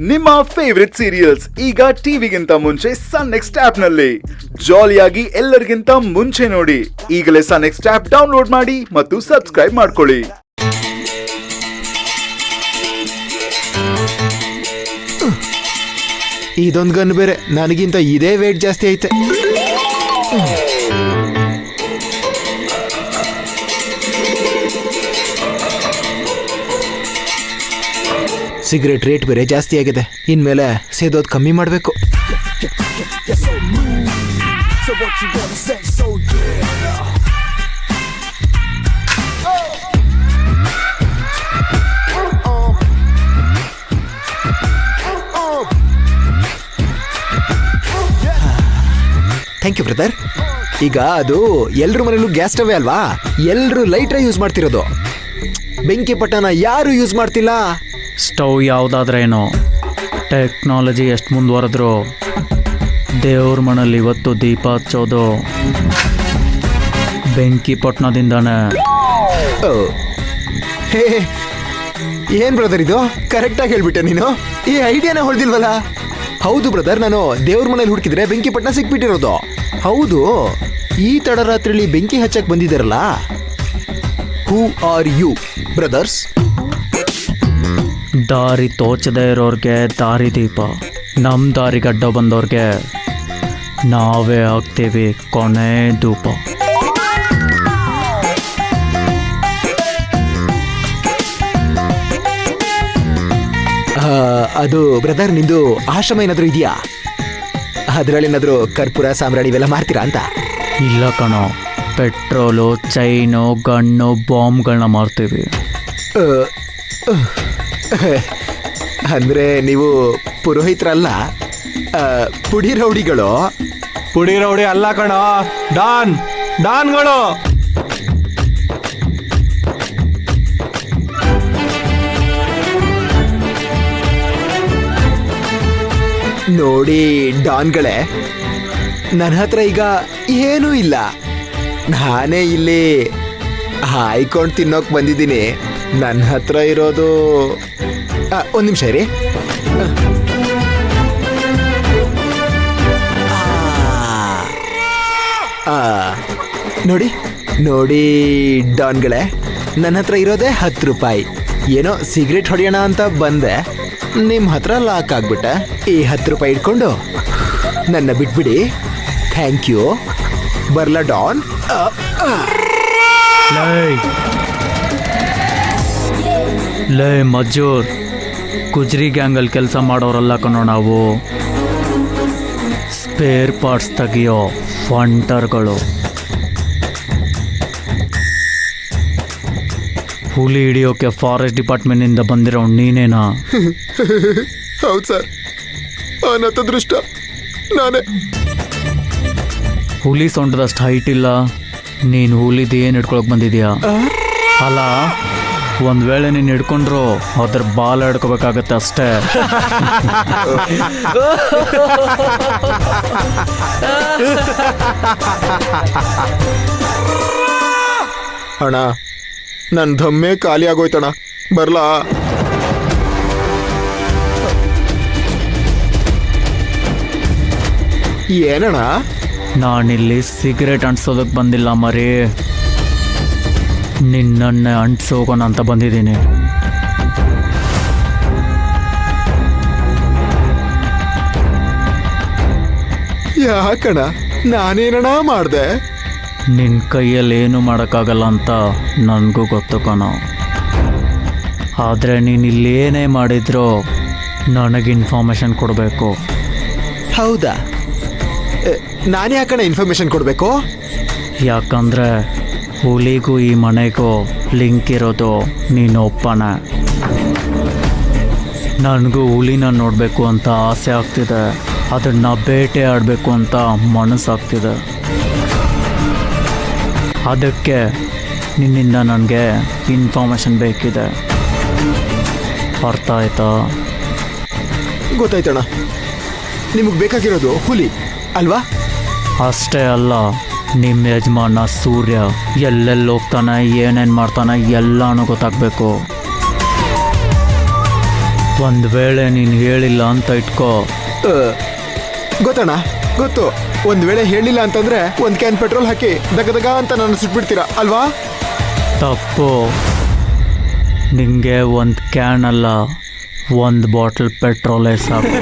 ನಿಮ್ಮ favourite serials ಈಗ ಟಿವಿಗಿಂತ ಮುಂಚೆ ಸನ್ ನೆಕ್ಸ್ಟ್ ಆಪ್ ನಲ್ಲಿ ಜಾಲಿಯಾಗಿ ಎಲ್ಲರಿಗಿಂತ ಮುಂಚೆ ನೋಡಿ. ಈಗಲೇ ಸನ್ ನೆಕ್ಸ್ಟ್ ಆಪ್ ಡೌನ್ಲೋಡ್ ಮಾಡಿ ಮತ್ತು ಸಬ್ಸ್ಕ್ರೈಬ್ ಮಾಡ್ಕೊಳ್ಳಿ. ಇದೊಂದು ಗನ್ ಬೇರೆ, ನನಗಿಂತ ಇದೇ ವೇಟ್ ಜಾಸ್ತಿ ಐತೆ. ಸಿಗರೇಟ್ ರೇಟ್ ಬೇರೆ ಜಾಸ್ತಿ ಆಗಿದೆ, ಇನ್ಮೇಲೆ ಸೇದೋದು ಕಮ್ಮಿ ಮಾಡಬೇಕು. Thank you brother. ಈಗ ಅದು ಎಲ್ರ ಮನೇಲೂ ಗ್ಯಾಸ್ ಸ್ಟವ್ ಅಲ್ವಾ, ಎಲ್ರು ಲೈಟ್ರೇ ಯೂಸ್ ಮಾಡ್ತಿರೋದು. ಬೆಂಕಿ ಪಟ್ಟನ ಯಾರು ಯೂಸ್ ಮಾಡ್ತಿಲ್ಲ. ಸ್ಟವ್ ಯಾವುದಾದ್ರೇನೋ, ಟೆಕ್ನಾಲಜಿ ಎಷ್ಟು ಮುಂದುವರೆದ್ರು ದೇವ್ರ ಮನೇಲಿ ಇವತ್ತು ದೀಪ ಹಚ್ಚೋದು ಬೆಂಕಿ ಪಟ್ಟಣದಿಂದಾನೆ. ಹೇ, ಏನ್ ಬ್ರದರ್ ಇದು? ಕರೆಕ್ಟಾಗಿ ಹೇಳ್ಬಿಟ್ಟೆ ನೀನು. ಈ ಐಡಿಯಾನ ಹೊಳ್ದಿಲ್ವಲ್ಲ. ಹೌದು ಬ್ರದರ್, ನಾನು ದೇವ್ರ ಮನೇಲಿ ಹುಡುಕಿದ್ರೆ ಬೆಂಕಿ ಪಟ್ಟಣ ಸಿಕ್ಬಿಟ್ಟಿರೋದು. ಹೌದು, ಈ ತಡರಾತ್ರಿಲಿ ಬೆಂಕಿ ಹಚ್ಚಕ್ ಬಂದಿದ್ದಾರಲ್ಲ, ಹೂ ಆರ್ ಯು ಬ್ರದರ್ಸ್? ದಾರಿ ತೋಚದೇ ಇರೋರ್ಗೆ ದಾರಿ ದೀಪ, ನಮ್ಮ ದಾರಿಗೆ ಅಡ್ಡ ಬಂದವ್ರಿಗೆ ನಾವೇ ಆಗ್ತೀವಿ ಕೊನೆ ಧೂಪ. ಅದು ಬ್ರದರ್, ನಿಂದು ಆಶ್ರಮ ಏನಾದರೂ ಇದೆಯಾ? ಅದರಲ್ಲಿ ಏನಾದರೂ ಕರ್ಪೂರ ಸಾಂಬ್ರಾಣಿ ಇವೆಲ್ಲ ಮಾಡ್ತೀರಾ ಅಂತ? ಇಲ್ಲ ಕಣೋ, ಪೆಟ್ರೋಲು, ಚೈನು, ಗಣ್ಣು, ಬಾಂಬ್ಗಳನ್ನ ಮಾರ್ತೀವಿ. ಅಂದ್ರೆ ನೀವು ಪುರೋಹಿತರಲ್ಲ, ಪುಡಿ ರೌಡಿಗಳು. ಪುಡಿ ರೌಡಿ ಅಲ್ಲ ಕಣೋ, ಡಾನ್ಗಳು. ನೋಡಿ ಡಾನ್ಗಳೇ, ನನ್ನ ಹತ್ರ ಈಗ ಏನೂ ಇಲ್ಲ. ನಾನೇ ಇಲ್ಲಿ ಹಾಯ್ಕೊಂಡು ತಿನ್ನೋಕ್ ಬಂದಿದ್ದೀನಿ. ನನ್ನ ಹತ್ರ ಇರೋದು ಒಂದು ನಿಮಿಷ ಇರಿ. ನೋಡಿ ನೋಡಿ ಡಾನ್ಗಳೇ, ನನ್ನ ಹತ್ರ ಇರೋದೇ 10 ರೂಪಾಯಿ. ಏನೋ ಸಿಗರೇಟ್ ಹೊಡೆಯೋಣ ಅಂತ ಬಂದೆ, ನಿಮ್ಮ ಹತ್ರ ಲಾಕ್ ಆಗ್ಬಿಟ್ಟೆ. ಈ 10 ರೂಪಾಯಿ ಇಟ್ಕೊಂಡು ನನ್ನ ಬಿಟ್ಬಿಡಿ. Thank you. ಬರ್ಲಾ ಡಾನ್? ಲೇ ಮಜೂರ್, ಗುಜ್ರಿ ಗ್ಯಾಂಗಲ್ಲಿ ಕೆಲಸ ಮಾಡೋರಲ್ಲ ಕಣೋ ನಾವು, ಸ್ಪೇರ್ ಪಾರ್ಟ್ಸ್ ತೆಗಿಯೋ ಫಂಟರ್ಗಳು. ಹುಲಿ ಹಿಡಿಯೋಕೆ ಫಾರೆಸ್ಟ್ ಡಿಪಾರ್ಟ್ಮೆಂಟಿಂದ ಬಂದಿರೋ ನೀನೇನಾ? ಹೌದು ಸರ್, ಅನಂತ ದೃಷ್ಟ ನಾನೇ. ಹುಲಿ ಸೊಂಟದಷ್ಟು ಹೈಟ್ ಇಲ್ಲ, ನೀನು ಹುಲಿದು ಏನು ಹಿಡ್ಕೊಳಕ್ ಬಂದಿದ್ಯಾ? ಅಲ್ಲ, ಒಂದ್ ವೇಳೆ ನೀನು ಹಿಡ್ಕೊಂಡ್ರು ಅದ್ರ ಬಾಲ ಹಿಡ್ಕೋಬೇಕಾಗತ್ತೆ ಅಷ್ಟೇ. ಅಣ್ಣ, ನನ್ನ ದಮ್ಮೆ ಖಾಲಿ ಆಗೋಯ್ತಣ್ಣ, ಬರ್ಲಾ? ಏನಣ್ಣ? ನಾನಿಲ್ಲಿ ಸಿಗರೇಟ್ ಅಂಟಿಸೋದಕ್ಕೆ ಬಂದಿಲ್ಲ ಮರಿ, ನಿನ್ನನ್ನೇ ಅಂಟಿಸೋಗೋಣ ಅಂತ ಬಂದಿದ್ದೀನಿ. ಯಾಕಣ್ಣ, ನಾನೇನಣ್ಣ ಮಾಡ್ದೆ? ನಿನ್ನ ಕೈಯಲ್ಲಿ ಏನು ಮಾಡೋಕ್ಕಾಗಲ್ಲ ಅಂತ ನನಗೂ ಗೊತ್ತು ಕಣೋ. ಆದರೆ ನೀನು ಇಲ್ಲೇನೇ ಮಾಡಿದ್ರು ನನಗೆ ಇನ್ಫಾರ್ಮೇಷನ್ ಕೊಡಬೇಕು. ಹೌದಾ? ನಾನು ಯಾಕಣ್ಣ ಇನ್ಫಾರ್ಮೇಶನ್ ಕೊಡಬೇಕು? ಯಾಕಂದರೆ ಹುಲಿಗೂ ಈ ಮನೆಗೂ ಲಿಂಕ್ ಇರೋದು ನೀನು ಒಪ್ಪನೆ. ನನಗೂ ಹುಲಿನ ನೋಡಬೇಕು ಅಂತ ಆಸೆ ಆಗ್ತಿದೆ, ಅದನ್ನು ಬೇಟೆ ಆಡಬೇಕು ಅಂತ ಮನಸ್ಸಾಗ್ತಿದೆ. ಅದಕ್ಕೆ ನಿನ್ನಿಂದ ನನಗೆ ಇನ್ಫಾರ್ಮೇಷನ್ ಬೇಕಿದೆ. ಅರ್ಥ ಆಯ್ತಾ? ಗೊತ್ತಾಯ್ತಣ್ಣ, ನಿಮಗೆ ಬೇಕಾಗಿರೋದು ಹುಲಿ ಅಲ್ವಾ? ಅಷ್ಟೇ ಅಲ್ಲ, ನಿಮ್ಮ ಯಜಮಾನ ಸೂರ್ಯ ಎಲ್ಲೆಲ್ಲಿ ಹೋಗ್ತಾನೆ, ಏನೇನು ಮಾಡ್ತಾನೆ ಎಲ್ಲಾನು ಗೊತ್ತಾಗಬೇಕು. ಒಂದು ವೇಳೆ ನೀನು ಹೇಳಿಲ್ಲ ಅಂತ ಇಟ್ಕೋ, ಗೊತ್ತಣ್ಣ, ಗೊತ್ತು. ಒಂದ್ ವೇಳೆ ಹೇಳಿಲ್ಲ ಅಂತಂದ್ರೆ ಒಂದ್ ಕ್ಯಾನ್ ಪೆಟ್ರೋಲ್ ಹಾಕಿ ದಗ ಅಂತ ನಾನು ಸುಟ್ಬಿಡ್ತೀರಾ ಅಲ್ವಾ? ತಪ್ಪು. ನಿಂಗೆ ಒಂದು ಕ್ಯಾನ್ ಅಲ್ಲ, ಒಂದು ಬಾಟಲ್ ಪೆಟ್ರೋಲೇ ಸಾಕು.